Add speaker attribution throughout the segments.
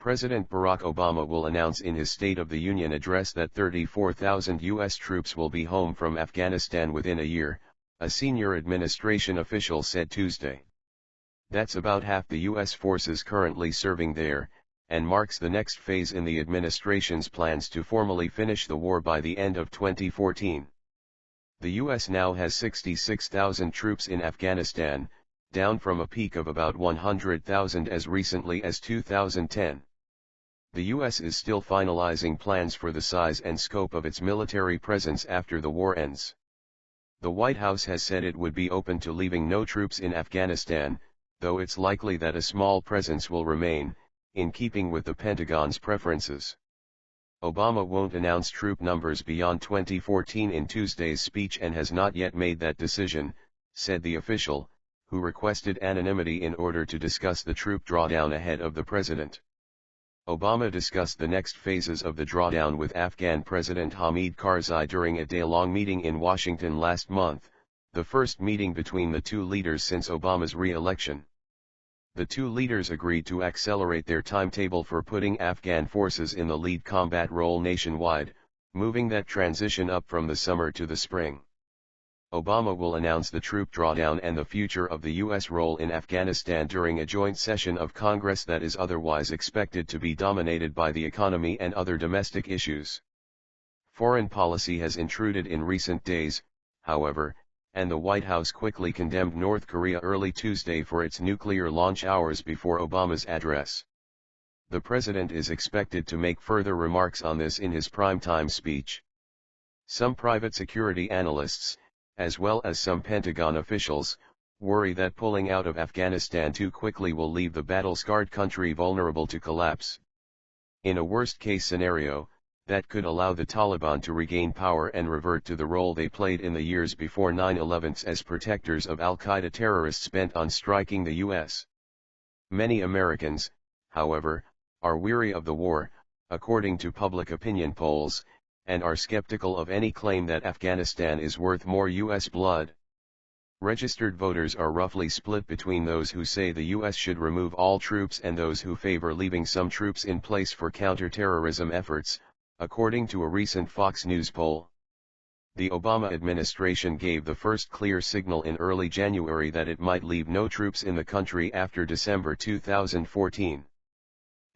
Speaker 1: President Barack Obama will announce in his State of the Union address that 34,000 U.S. troops will be home from Afghanistan within a year, a senior administration official said Tuesday. That's about half the U.S. forces currently serving there, and marks the next phase in the administration's plans to formally finish the war by the end of 2014. The U.S. now has 66,000 troops in Afghanistan, down from a peak of about 100,000 as recently as 2010. The U.S. is still finalizing plans for the size and scope of its military presence after the war ends. The White House has said it would be open to leaving no troops in Afghanistan, though it's likely that a small presence will remain, in keeping with the Pentagon's preferences. Obama won't announce troop numbers beyond 2014 in Tuesday's speech and has not yet made that decision, said the official, who requested anonymity in order to discuss the troop drawdown ahead of the president. Obama discussed the next phases of the drawdown with Afghan President Hamid Karzai during a day-long meeting in Washington last month, the first meeting between the two leaders since Obama's re-election. The two leaders agreed to accelerate their timetable for putting Afghan forces in the lead combat role nationwide, moving that transition up from the summer to the spring. Obama will announce the troop drawdown and the future of the U.S. role in Afghanistan during a joint session of Congress that is otherwise expected to be dominated by the economy and other domestic issues. Foreign policy has intruded in recent days, however, and the White House quickly condemned North Korea early Tuesday for its nuclear launch hours before Obama's address. The president is expected to make further remarks on this in his primetime speech. Some private security analysts, as well as some Pentagon officials, worry that pulling out of Afghanistan too quickly will leave the battle-scarred country vulnerable to collapse. In a worst-case scenario, that could allow the Taliban to regain power and revert to the role they played in the years before 9/11 as protectors of al-Qaeda terrorists bent on striking the U.S. Many Americans, however, are weary of the war, according to public opinion polls, and are skeptical of any claim that Afghanistan is worth more U.S. blood. Registered voters are roughly split between those who say the U.S. should remove all troops and those who favor leaving some troops in place for counter-terrorism efforts, according to a recent Fox News poll. The Obama administration gave the first clear signal in early January that it might leave no troops in the country after December 2014.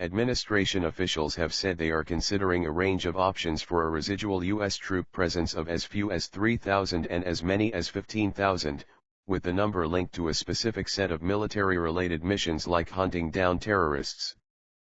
Speaker 1: Administration officials have said they are considering a range of options for a residual U.S. troop presence of as few as 3,000 and as many as 15,000, with the number linked to a specific set of military-related missions like hunting down terrorists.